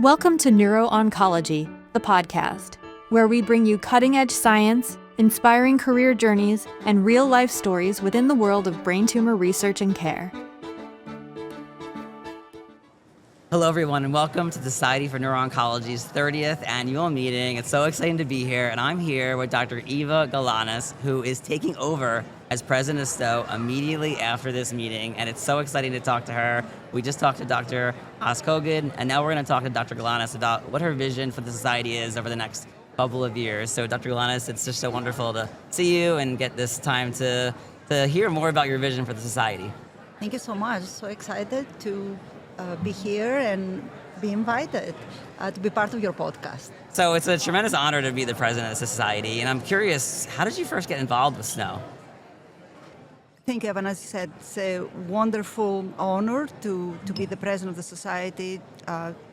Welcome to Neuro-Oncology, the podcast, where we bring you cutting-edge science, inspiring career journeys, and real-life stories within the world of brain tumor research and care. Hello, everyone, and welcome to the Society for Neuro-Oncology's 30th annual meeting. It's so exciting to be here, and I'm here with Dr. Eva Galanis, who is taking over as president of SNO immediately after this meeting, and it's so exciting to talk to her. We just talked to Dr. Kogan, and now we're going to talk to Dr. Galanis about what her vision for the society is over the next couple of years. So, Dr. Galanis, it's just so wonderful to see you and get this time to hear more about your vision for the society. Thank you so much. So excited to be here and be invited to be part of your podcast. So it's a tremendous honor to be the president of the society, and I'm curious, how did you first get involved with SNO? Thank you, Evan. As you said, it's a wonderful honor to be the president of the society,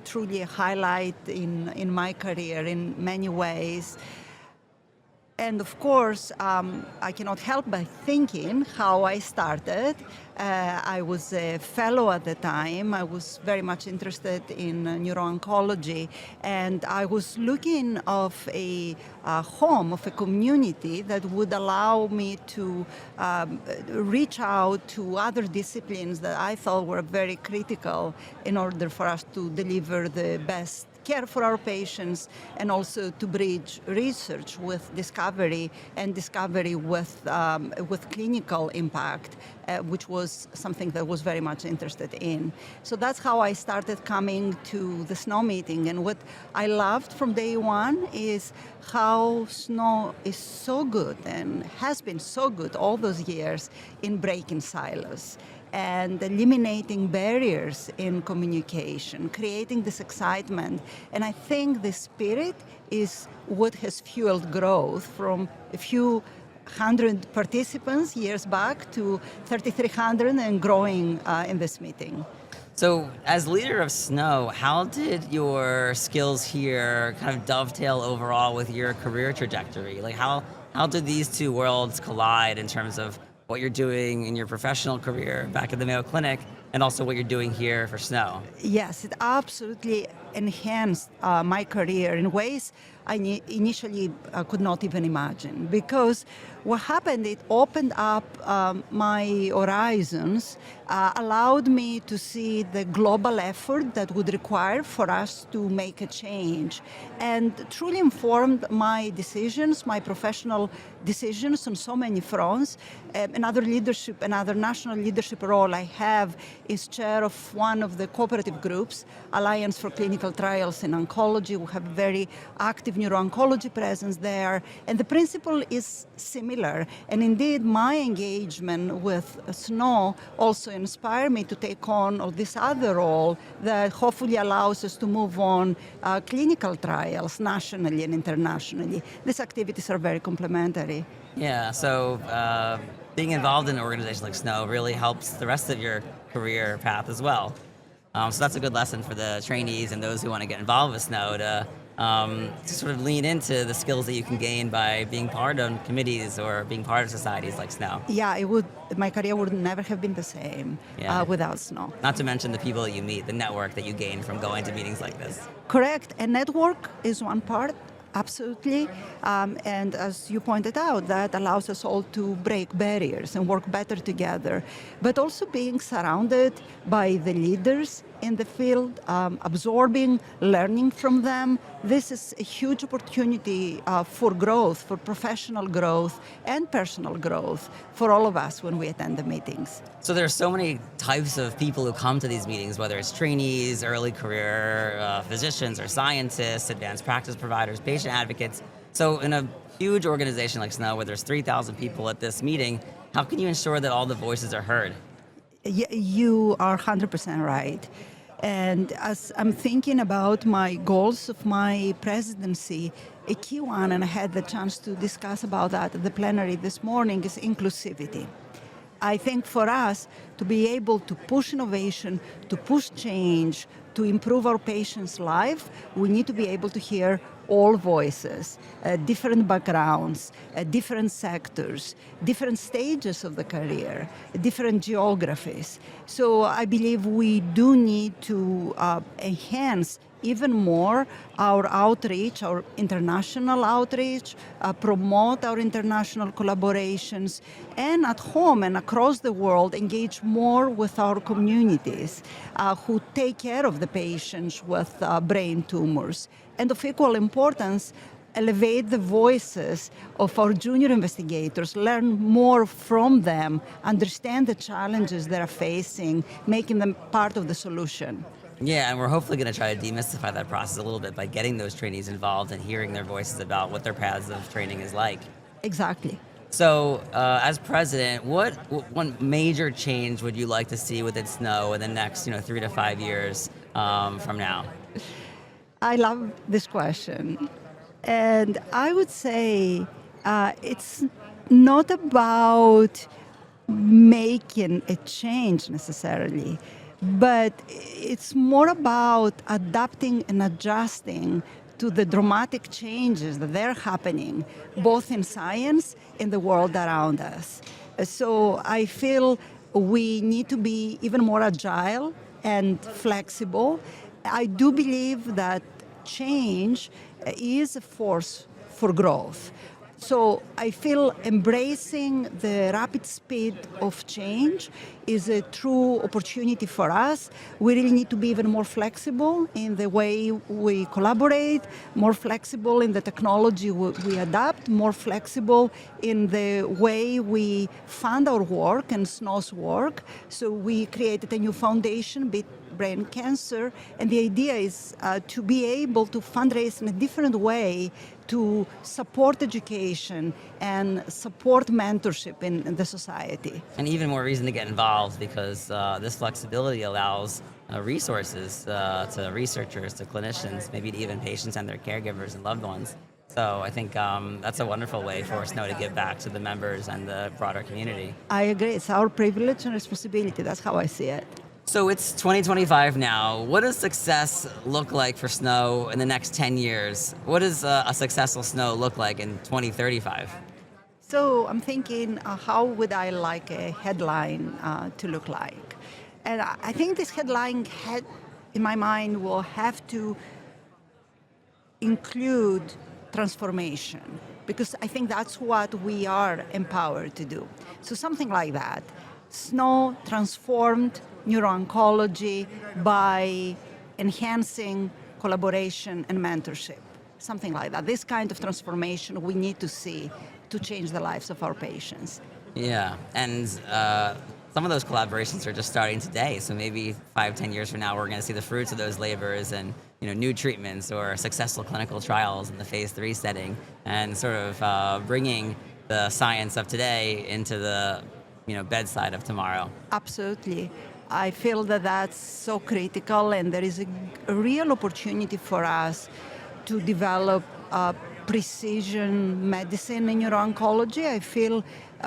truly a highlight in my career in many ways. And of course, I cannot help but thinking how I started. I was a fellow at the time. I was very much interested in neuro-oncology, and I was looking of a home, of a community that would allow me to reach out to other disciplines that I thought were very critical in order for us to deliver the best care for our patients, and also to bridge research with discovery and discovery with clinical impact, which was something that I was very much interested in. So that's how I started coming to the SNO meeting. And what I loved from day one is how SNO is so good and has been so good all those years in breaking silos and eliminating barriers in communication, creating this excitement. And I think the spirit is what has fueled growth from a few hundred participants years back to 3,300 and growing in this meeting. So as leader of SNO, how did your skills here kind of dovetail overall with your career trajectory? Like how did these two worlds collide in terms of what you're doing in your professional career back at the Mayo Clinic, and also what you're doing here for SNO? Yes, it absolutely enhanced my career in ways I initially could not even imagine. Because what happened, it opened up my horizons, allowed me to see the global effort that would require for us to make a change, and truly informed my decisions, my professional decisions on so many fronts. Another national leadership role I have is chair of one of the cooperative groups, Alliance for Clinical Trials in Oncology. We have very active neuro-oncology presence there, and the principle is similar. And indeed, my engagement with SNO also inspired me to take on this other role that hopefully allows us to move on clinical trials nationally and internationally. These activities are very complementary. Yeah, so being involved in an organization like SNO really helps the rest of your career path as well. So that's a good lesson for the trainees and those who want to get involved with SNO to sort of lean into the skills that you can gain by being part of committees or being part of societies like SNO. Yeah, my career would never have been the same without SNO. Not to mention the people that you meet, the network that you gain from going to meetings like this. Correct, and network is one part. Absolutely, and as you pointed out, that allows us all to break barriers and work better together, but also being surrounded by the leaders in the field, absorbing, learning from them. This is a huge opportunity for growth, for professional growth and personal growth for all of us when we attend the meetings. So there are so many types of people who come to these meetings, whether it's trainees, early career physicians or scientists, advanced practice providers, patient advocates. So in a huge organization like SNO, where there's 3,000 people at this meeting, how can you ensure that all the voices are heard? You are 100% right. And as I'm thinking about my goals of my presidency, a key one, and I had the chance to discuss about that at the plenary this morning, is inclusivity. I think for us to be able to push innovation, to push change, to improve our patients' life, we need to be able to hear all voices, different backgrounds, different sectors, different stages of the career, different geographies. So I believe we do need to enhance even more our outreach, our international outreach, promote our international collaborations, and at home and across the world engage more with our communities who take care of the patients with brain tumors. And of equal importance, elevate the voices of our junior investigators, learn more from them, understand the challenges they're facing, making them part of the solution. Yeah, and we're hopefully going to try to demystify that process a little bit by getting those trainees involved and hearing their voices about what their paths of training is like. Exactly. So, as president, what one major change would you like to see within SNO in the next 3 to 5 years from now? I love this question. And I would say it's not about making a change necessarily, but it's more about adapting and adjusting to the dramatic changes that are happening, both in science and the world around us. So I feel we need to be even more agile and flexible. I do believe that change is a force for growth. So I feel embracing the rapid speed of change is a true opportunity for us. We really need to be even more flexible in the way we collaborate, more flexible in the technology we adapt, more flexible in the way we fund our work and SNO's work. So we created a new foundation, Beat Brain Cancer, and the idea is to be able to fundraise in a different way to support education and support mentorship in the society. And even more reason to get involved because this flexibility allows resources to researchers, to clinicians, maybe to even patients and their caregivers and loved ones. So I think that's a wonderful way for SNO to give back to the members and the broader community. I agree. It's our privilege and responsibility. That's how I see it. So it's 2025 now. What does success look like for SNO in the next 10 years? What does a successful SNO look like in 2035? So I'm thinking, how would I like a headline to look like? And I think this headline, in my mind, will have to include transformation, because I think that's what we are empowered to do. So something like that. SNO transformed neuro-oncology by enhancing collaboration and mentorship, something like that. This kind of transformation we need to see to change the lives of our patients. Yeah, and some of those collaborations are just starting today. So maybe 5-10 years from now, we're going to see the fruits of those labors and new treatments or successful clinical trials in the phase 3 setting, and sort of bringing the science of today into the bedside of tomorrow. Absolutely. I feel that that's so critical, and there is a real opportunity for us to develop precision medicine in neuro-oncology. I feel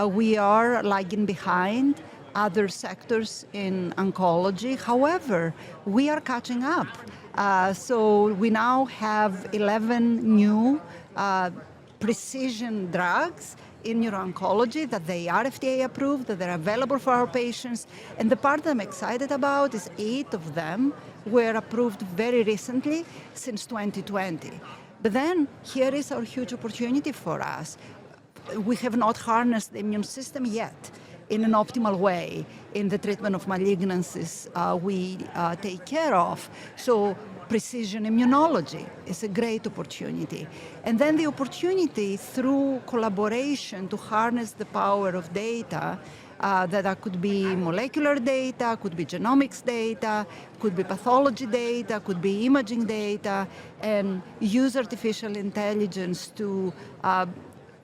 we are lagging behind other sectors in oncology. However, we are catching up. So we now have 11 new precision drugs in neuro-oncology, that they are FDA approved, that they're available for our patients. And the part that I'm excited about is 8 of them were approved very recently, since 2020. But then here is our huge opportunity for us. We have not harnessed the immune system yet in an optimal way in the treatment of malignancies we take care of. So precision immunology is a great opportunity. And then the opportunity through collaboration to harness the power of data, that could be molecular data, could be genomics data, could be pathology data, could be imaging data, and use artificial intelligence to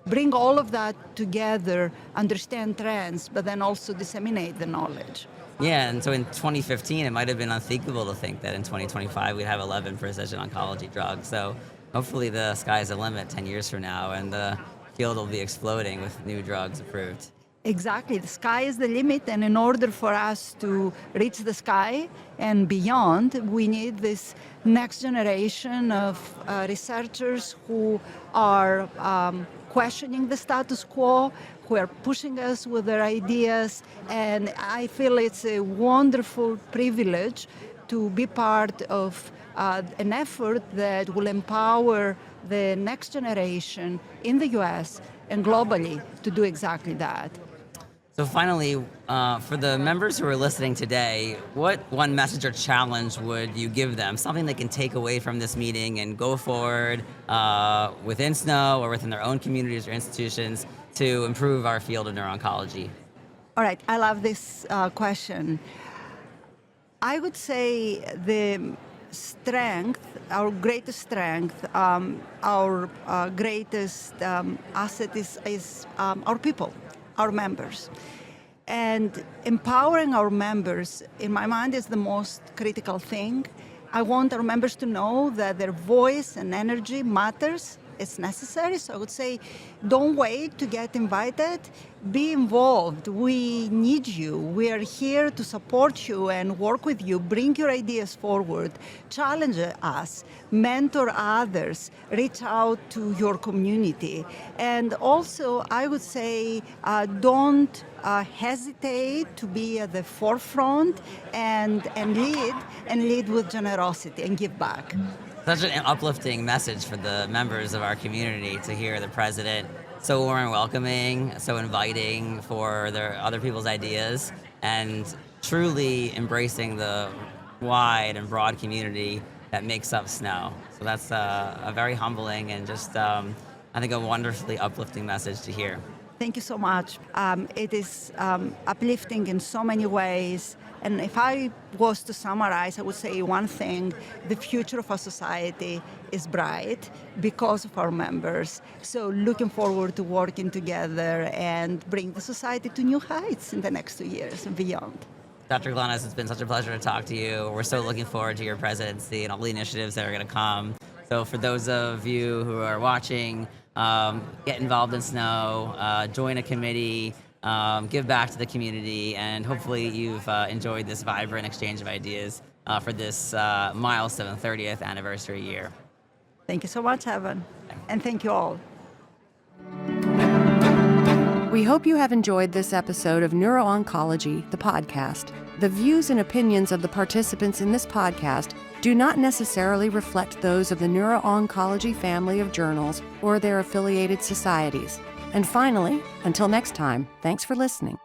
bring all of that together, understand trends, but then also disseminate the knowledge. Yeah, and so in 2015, it might have been unthinkable to think that in 2025 we'd have 11 precision oncology drugs. So hopefully the sky's the limit 10 years from now, and the field will be exploding with new drugs approved. Exactly. The sky is the limit, and in order for us to reach the sky and beyond, we need this next generation of researchers who are questioning the status quo, who are pushing us with their ideas, and I feel it's a wonderful privilege to be part of an effort that will empower the next generation in the U.S. and globally to do exactly that. So finally, for the members who are listening today, what one message or challenge would you give them? Something they can take away from this meeting and go forward within SNO or within their own communities or institutions to improve our field of neuro-oncology? All right, I love this question. I would say the strength, our greatest strength, our greatest asset is our people, our members. And empowering our members, in my mind, is the most critical thing. I want our members to know that their voice and energy matters. It's necessary. So I would say, don't wait to get invited. Be involved. We need you. We are here to support you and work with you. Bring your ideas forward. Challenge us. Mentor others. Reach out to your community. And also, I would say, don't hesitate to be at the forefront and lead with generosity and give back. Such an uplifting message for the members of our community to hear the president so warm and welcoming, so inviting for their other people's ideas, and truly embracing the wide and broad community that makes up SNO. So that's a very humbling and just, I think, a wonderfully uplifting message to hear. Thank you so much. It is uplifting in so many ways. And if I was to summarize, I would say one thing: the future of our society is bright because of our members. So looking forward to working together and bring the society to new heights in the next 2 years and beyond. Dr. Galanis, it's been such a pleasure to talk to you. We're so looking forward to your presidency and all the initiatives that are going to come. So for those of you who are watching, get involved in SNO, join a committee, give back to the community, and hopefully you've enjoyed this vibrant exchange of ideas for this milestone 30th anniversary year. Thank you so much, Evan, and thank you all. We hope you have enjoyed this episode of Neuro-Oncology, the podcast. The views and opinions of the participants in this podcast do not necessarily reflect those of the Neuro-Oncology family of journals or their affiliated societies. And finally, until next time, thanks for listening.